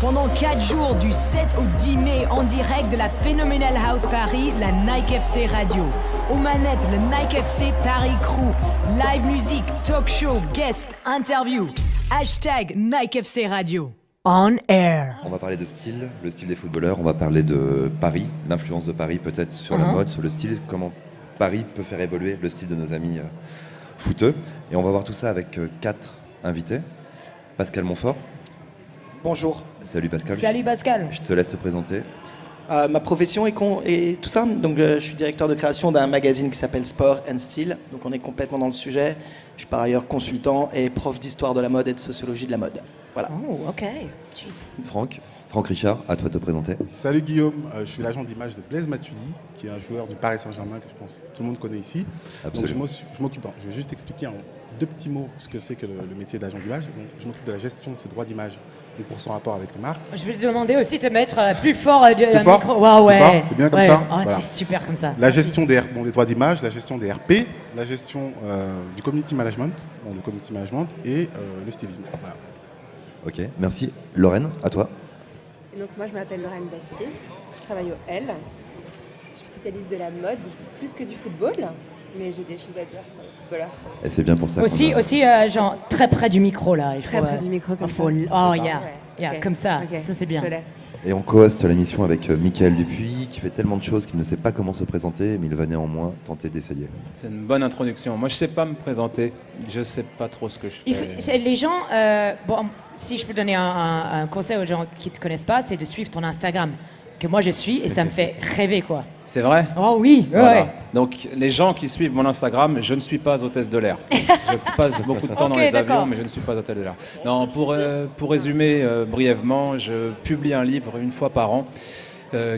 Pendant 4 jours, du 7 au 10 mai, en direct de la Phenomenal House Paris, la Nike FC Radio. Aux manettes, le Nike FC Paris Crew. Live musique, talk show, guest, interview. Hashtag Nike FC Radio. On air. On va parler de style, le style des footballeurs. On va parler de Paris, l'influence de Paris peut-être sur la mode, sur le style, comment Paris peut faire évoluer le style de nos amis footeux. Et on va voir tout ça avec 4 invités. Pascal Montfort. Bonjour. Salut Pascal. Salut Pascal. Je te laisse te présenter. Ma profession et tout ça. Donc, je suis directeur de création d'un magazine qui s'appelle Sport and Style. Donc on est complètement dans le sujet. Je suis par ailleurs consultant et prof d'histoire de la mode et de sociologie de la mode. Voilà. Oh, ok. Jeez. Franck Richard, à toi de te présenter. Salut Guillaume, je suis l'agent d'image de Blaise Matuidi, qui est un joueur du Paris Saint-Germain que je pense que tout le monde connaît ici. Absolument. Donc je m'occupe, je vais juste expliquer en 2 petits mots ce que c'est que le métier d'agent d'image. Donc, je m'occupe de la gestion de ces droits d'image et pour son rapport avec les marques. Je vais te demander aussi de te mettre plus fort Plus le fort micro. Wow, ouais. Plus fort, c'est bien comme ça. Oh, Voilà. C'est super comme ça. La Merci. gestion des droits d'image, la gestion des RP, la gestion du community management, et le stylisme. Voilà. Ok, merci. Lorraine, à toi. Et donc moi je m'appelle Lorraine Bastier, je travaille au L. Je suis spécialiste de la mode plus que du football, mais j'ai des choses à dire sur les footballeurs. Et c'est bien pour ça Aussi, qu'on a... aussi genre très près du micro là. Il Très faut, près du micro comme faut- ça. Oh yeah, Ouais, yeah, ok, comme ça. ok, Ça c'est bien. je l'ai. Et on co-hoste l'émission avec Mickaël Dupuis, qui fait tellement de choses qu'il ne sait pas comment se présenter, mais il va néanmoins tenter d'essayer. C'est une bonne introduction. Moi, je sais pas me présenter. Je sais pas trop ce que je fais. Les gens, bon, si je peux donner un conseil aux gens qui ne te connaissent pas, c'est de suivre ton Instagram, que moi je suis, et ça me fait rêver quoi. C'est vrai? Oh oui, Voilà. ouais. Donc, les gens qui suivent mon Instagram, je ne suis pas hôtesse de l'air. Je passe beaucoup de temps dans Ok, les d'accord. avions, mais je ne suis pas hôtesse de l'air. Non, pour résumer brièvement, je publie un livre une fois par an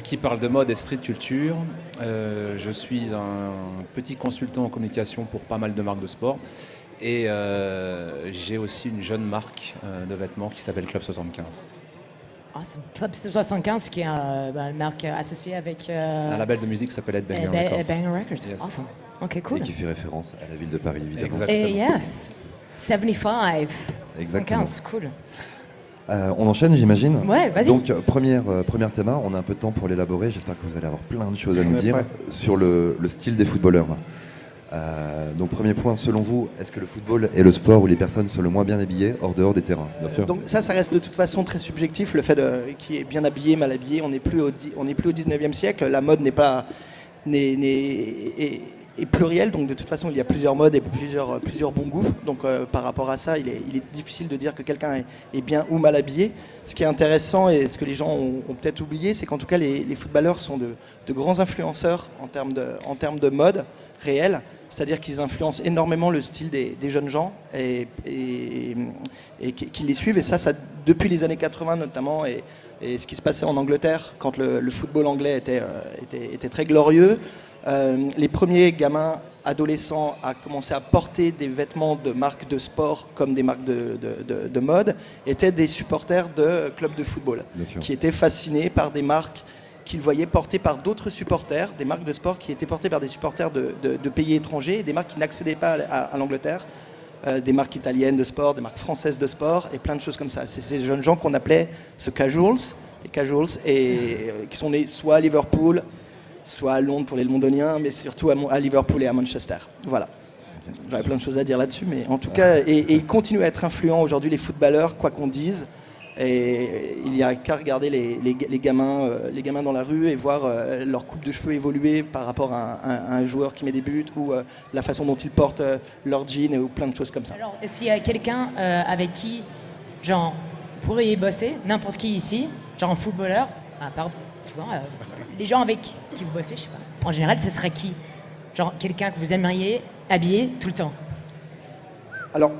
qui parle de mode et street culture. Je suis un petit consultant en communication pour pas mal de marques de sport. Et j'ai aussi une jeune marque de vêtements qui s'appelle Club 75. Awesome. Club 75, qui est une marque associée avec Un label de musique qui s'appelle Headbanger Records. Banger Records. Yes. Awesome. Ok, Et cool. qui fait référence à la ville de Paris, évidemment. Exactement. Et yes, 75. Exactement. 75, cool. On enchaîne, j'imagine. Ouais, vas-y. Donc, première thème, on a un peu de temps pour l'élaborer. J'espère que vous allez avoir plein de choses à nous est dire prêt. sur le style des footballeurs. Donc, premier point, selon vous, est-ce que le football est le sport où les personnes sont le moins bien habillées hors dehors des terrains? Bien sûr. Donc ça reste de toute façon très subjectif, le fait qui est bien habillé, mal habillé. On n'est plus au 19e siècle. La mode est plurielle, donc de toute façon il y a plusieurs modes et plusieurs bons goûts. Donc par rapport à ça, il est difficile de dire que quelqu'un est bien ou mal habillé. Ce qui est intéressant et ce que les gens ont peut-être oublié, c'est qu'en tout cas les footballeurs sont de grands influenceurs en termes de mode réel. C'est-à-dire qu'ils influencent énormément le style des jeunes gens et qui les suivent. Et ça depuis les années 80 notamment, et ce qui se passait en Angleterre quand le football anglais était très glorieux. Les premiers gamins adolescents à commencer à porter des vêtements de marques de sport comme des marques de mode étaient des supporters de clubs de football Bien sûr. qui étaient fascinés par des marques qu'ils voyaient portées par d'autres supporters, des marques de sport qui étaient portées par des supporters de pays étrangers, et des marques qui n'accédaient pas à l'Angleterre, des marques italiennes de sport, des marques françaises de sport, et plein de choses comme ça. C'est ces jeunes gens qu'on appelait les casuals, et qui sont nés soit à Liverpool, soit à Londres pour les londoniens, mais surtout à Liverpool et à Manchester. Voilà. J'aurais plein de choses à dire là-dessus, mais en tout cas, et ils continuent à être influents aujourd'hui, les footballeurs, quoi qu'on dise. Et il n'y a qu'à regarder les gamins dans la rue et voir leur coupe de cheveux évoluer par rapport à un joueur qui met des buts, ou la façon dont ils portent leurs jeans, ou plein de choses comme ça. Alors, s'il y a quelqu'un avec qui, genre, vous pourriez bosser, n'importe qui ici, genre un footballeur, tu vois, les gens avec qui vous bossez, je sais pas, en général, ce serait qui? Genre, quelqu'un que vous aimeriez habiller tout le temps? Alors,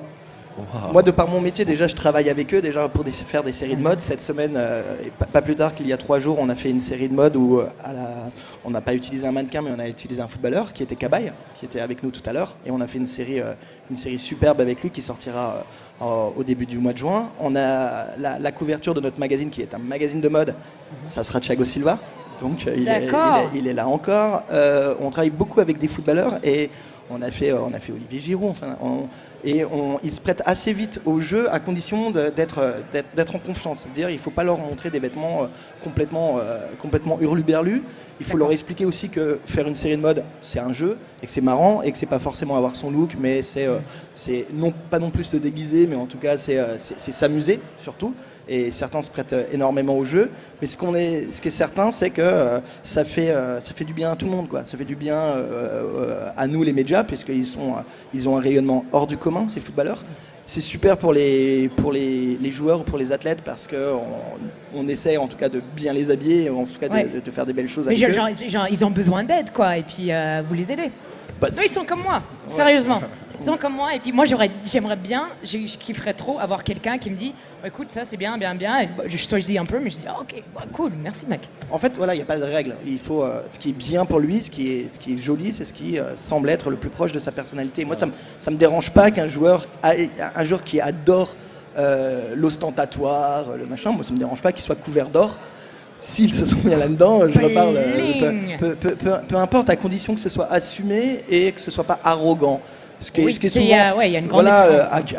moi, de par mon métier, déjà, je travaille avec eux déjà pour faire des séries de mode. Cette semaine, et pas plus tard qu'il y a 3 jours, on a fait une série de mode où on n'a pas utilisé un mannequin, mais on a utilisé un footballeur qui était Cabaye, qui était avec nous tout à l'heure. Et on a fait une série superbe avec lui qui sortira au début du mois de juin. On a la couverture de notre magazine, qui est un magazine de mode. Ça sera Thiago Silva. Donc il est là encore. On travaille beaucoup avec des footballeurs et on a fait Olivier Giroud. Enfin, ils se prêtent assez vite au jeu à condition d'être en confiance. C'est-à-dire il ne faut pas leur montrer des vêtements complètement hurluberlus. Il faut leur expliquer aussi que faire une série de mode, c'est un jeu et que c'est marrant et que c'est pas forcément avoir son look, mais c'est pas non plus se déguiser, mais en tout cas c'est s'amuser surtout. Et certains se prêtent énormément au jeu. Mais ce qui est certain, c'est que ça fait du bien à tout le monde, quoi. Ça fait du bien à nous les médias, puisqu'ils ont un rayonnement hors du commun, ces footballeurs. C'est super pour les joueurs ou pour les athlètes parce qu'on essaie en tout cas de bien les habiller, en tout cas de faire des belles choses avec eux. Genre, ils ont besoin d'aide, quoi, et puis vous les aidez. Bah, Eux, ils sont comme moi, sérieusement. Ils sont comme moi, et puis moi, j'aimerais bien, je kifferais trop avoir quelqu'un qui me dit écoute, ça c'est bien, et je choisis un peu, mais je dis ok, cool, merci mec. En fait, voilà, il n'y a pas de règle. Il faut ce qui est bien pour lui, ce qui est joli, c'est ce qui semble être le plus proche de sa personnalité. Moi, ça me dérange pas qu'un joueur qui adore l'ostentatoire, le machin, moi ça me dérange pas qu'il soit couvert d'or. S'ils se sont mis là-dedans, je reparle. Peu importe, à condition que ce soit assumé et que ce soit pas arrogant. Ce qui est souvent, il y a une grande différence.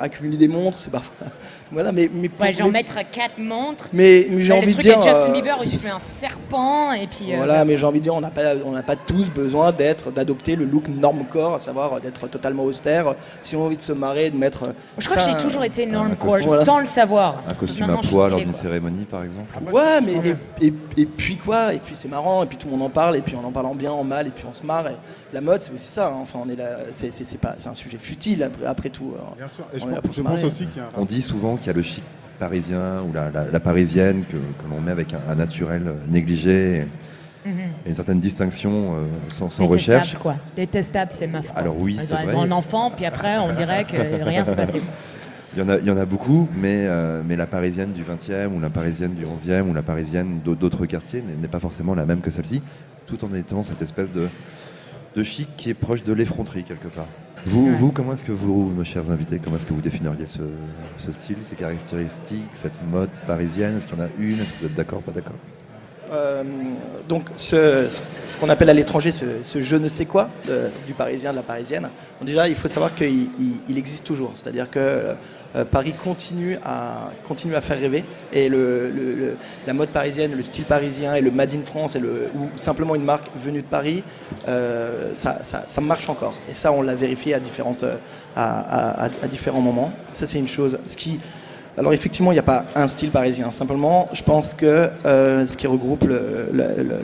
accumuler des montres, c'est parfois. Voilà, mais genre mettre 4 montres. Mais j'ai envie de dire. Le truc avec Justin Bieber où tu mets un serpent et puis. Voilà, mais j'ai envie de dire, on n'a pas tous besoin d'adopter le look normcore, à savoir d'être totalement austère. Si on a envie de se marrer, de mettre. Je crois que j'ai toujours été normcore sans le savoir. Un costume à pois lors d'une cérémonie, par exemple. Ouais, mais et puis quoi ? Et puis c'est marrant, et puis tout le monde en parle, et puis en parlant bien, en mal, et puis on se marre. Et la mode, c'est ça. Hein. Enfin, on est là. C'est un sujet futile après tout. Bien sûr. Et je pense aussi qu'il y a on dit souvent qu'il y a le chic parisien ou la parisienne que l'on met avec un naturel négligé et une certaine distinction sans recherche. Quoi. Détestable, c'est ma foi. Alors oui, c'est vrai. Un enfant, puis après on dirait que rien s'est passé. Il y en a beaucoup, mais la parisienne du 20e ou la parisienne du 11e ou la parisienne d'autres quartiers n'est pas forcément la même que celle-ci, tout en étant cette espèce de chic qui est proche de l'effronterie quelque part. Vous, comment est-ce que vous, nos chers invités, comment est-ce que vous définiriez ce style, ces caractéristiques, cette mode parisienne? Est-ce qu'il y en a une? Est-ce que vous êtes d'accord, pas d'accord? Donc ce qu'on appelle à l'étranger ce je ne sais quoi du parisien, de la parisienne, bon, déjà il faut savoir qu'il existe toujours, c'est-à-dire que Paris continue à faire rêver et la mode parisienne, le style parisien et le Made in France ou simplement une marque venue de Paris, ça marche encore et ça on l'a vérifié à différents moments. Ça c'est une chose. Alors effectivement, il n'y a pas un style parisien. Simplement, je pense que ce qui regroupe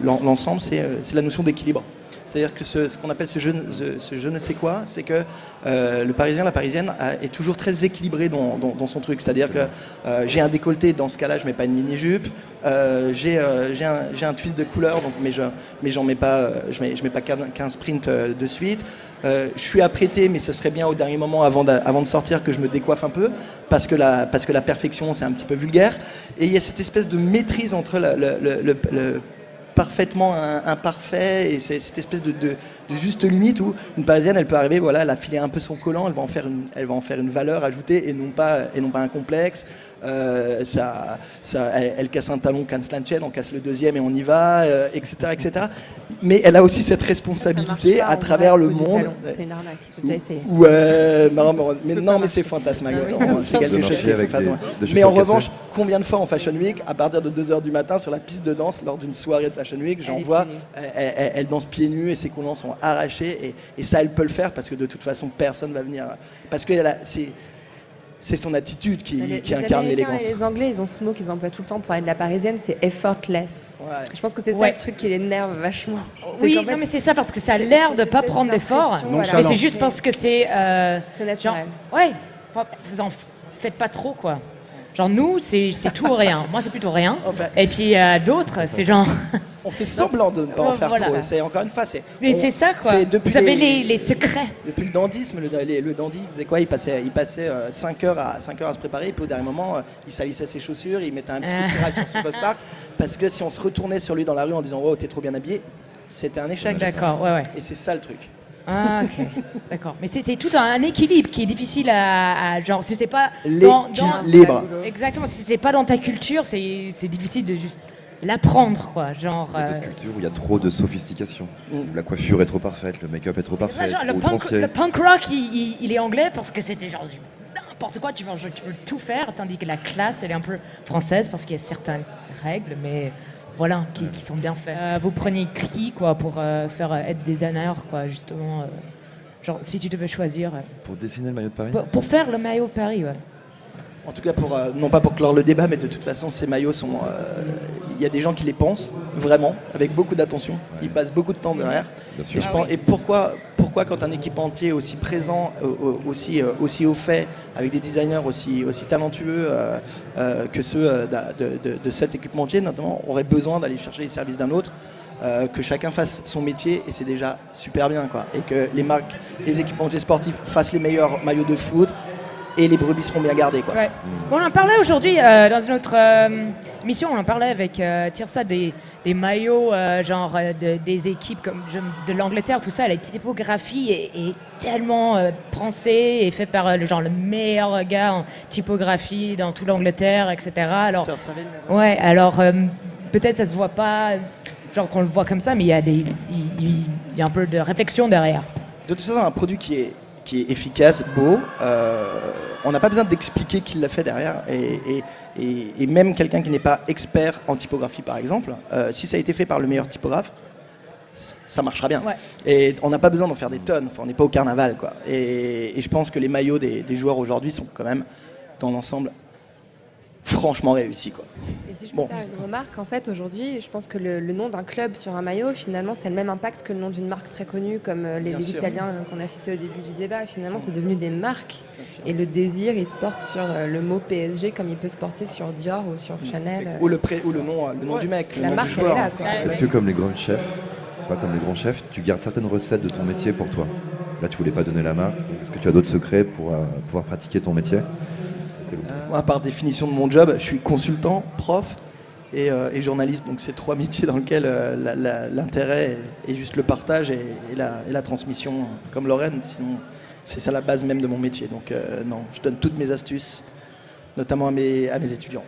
l'ensemble, c'est la notion d'équilibre. C'est-à-dire que ce qu'on appelle ce je ne sais quoi, c'est que le Parisien, la Parisienne est toujours très équilibré dans son truc. C'est-à-dire que j'ai un décolleté, dans ce cas-là, je ne mets pas une mini-jupe. J'ai un twist de couleur, donc, mais j'en mets pas, je mets pas qu'un sprint de suite. Je suis apprêté, mais ce serait bien au dernier moment, avant de sortir, que je me décoiffe un peu, parce que la perfection, c'est un petit peu vulgaire. Et il y a cette espèce de maîtrise entre le parfaitement imparfait et c'est cette espèce de juste limite où une parisienne elle peut arriver, voilà, elle a filé un peu son collant, elle va en faire une valeur ajoutée et non pas un complexe. Elle casse un talon, canne la tienne, on casse le deuxième et on y va, etc. Mais elle a aussi cette responsabilité à travers le monde. C'est une arnaque, j'ai déjà essayé. Ouais, mais c'est fantasmagorique. C'est quelque chose qui est fantastique. Mais en revanche, combien de fois en Fashion Week, à partir de 2h du matin sur la piste de danse lors d'une soirée de Fashion Week, j'en vois, elle danse pieds nus et ses collants sont arrachés et ça elle peut le faire parce que de toute façon personne va venir. Parce que c'est son attitude qui incarne l'élégance. Les Anglais, ils ont ce mot qu'ils emploient tout le temps pour parler de la parisienne, c'est effortless. Ouais. Je pense que c'est ça le truc qui l'énerve vachement. Oui, non, mais c'est ça parce que ça a l'air de ne pas prendre d'effort. Voilà. Mais c'est juste parce que c'est naturel. genre, ouais, vous en faites pas trop, quoi. Genre nous, c'est tout ou rien. Moi, c'est plutôt rien. Et puis d'autres, c'est genre... On fait semblant de ne pas en faire trop. C'est encore une fois, mais c'est ça, quoi. Vous avez les secrets. Depuis le dandisme, le dandy, il faisait quoi? Il passait 5 heures à se préparer. Et puis au dernier moment, il salissait ses chaussures, il mettait un petit coup de tirage sur son costard. Parce que si on se retournait sur lui dans la rue en disant oh t'es trop bien habillé, c'était un échec. D'accord, ouais. Et c'est ça le truc. Ah, ok, d'accord. Mais c'est tout un équilibre qui est difficile à genre, si c'est pas l'équilibre. Exactement, si c'est pas dans ta culture, c'est difficile de juste l'apprendre, quoi. Genre. Il y a d'autres cultures où il y a trop de sophistication. La coiffure est trop parfaite, le make-up est trop parfait. Genre, trop outrancier. le punk rock, il est anglais parce que c'était genre n'importe quoi, tu peux tout faire, tandis que la classe, elle est un peu française parce qu'il y a certaines règles, mais voilà, qui sont bien faites. Vous prenez qui, quoi, pour être designer, quoi, justement. Genre, si tu devais choisir. Pour dessiner le maillot de Paris. Pour faire le maillot de Paris, ouais. En tout cas, non pas pour clore le débat, mais de toute façon, ces maillots sont. Il y a des gens qui les pensent vraiment, avec beaucoup d'attention. Ouais. Ils passent beaucoup de temps derrière. Bien sûr. Et pourquoi, quand un équipementier aussi présent, aussi au fait, avec des designers aussi talentueux que ceux de cet équipementier, notamment, aurait besoin d'aller chercher les services d'un autre, que chacun fasse son métier, et c'est déjà super bien, quoi. Et que les marques, les équipementiers sportifs fassent les meilleurs maillots de foot. Et les brebis seront bien gardées, quoi. Ouais. Bon, on en parlait aujourd'hui dans une autre émission, on en parlait avec Tirsa des maillots des équipes comme de l'Angleterre, tout ça. La typographie est tellement pensée et faite par le meilleur gars en typographie dans toute l'Angleterre, etc. Alors, ouais, alors peut-être ça se voit pas, genre qu'on le voit comme ça, mais il y a un peu de réflexion derrière. De toute façon, un produit qui est efficace, beau, on n'a pas besoin d'expliquer qui l'a fait derrière, et même quelqu'un qui n'est pas expert en typographie, par exemple, si ça a été fait par le meilleur typographe, ça marchera bien. Ouais. Et on n'a pas besoin d'en faire des tonnes, on n'est pas au carnaval, quoi. Et je pense que les maillots des joueurs aujourd'hui sont quand même, dans l'ensemble, franchement réussis, quoi. Et si je peux faire une remarque, en fait, aujourd'hui, je pense que le nom d'un club sur un maillot, finalement, c'est le même impact que le nom d'une marque très connue, comme les Italiens qu'on a cités au début du débat. Et finalement, c'est devenu des marques. Et le désir, il se porte sur le mot PSG, comme il peut se porter sur Dior ou sur Chanel. Ou le nom du mec, la nom marque, du joueur. elle est là, quoi. Est-ce que comme les grands chefs, tu gardes certaines recettes de ton métier pour toi? Là, tu voulais pas donner la marque. Est-ce que tu as d'autres secrets pour pouvoir pratiquer ton métier? Moi, par définition de mon job, je suis consultant, prof et journaliste. Donc c'est 3 métiers dans lesquels l'intérêt est juste le partage et la transmission, comme Lorraine. Sinon, c'est ça la base même de mon métier. Donc non, je donne toutes mes astuces, notamment à mes étudiants.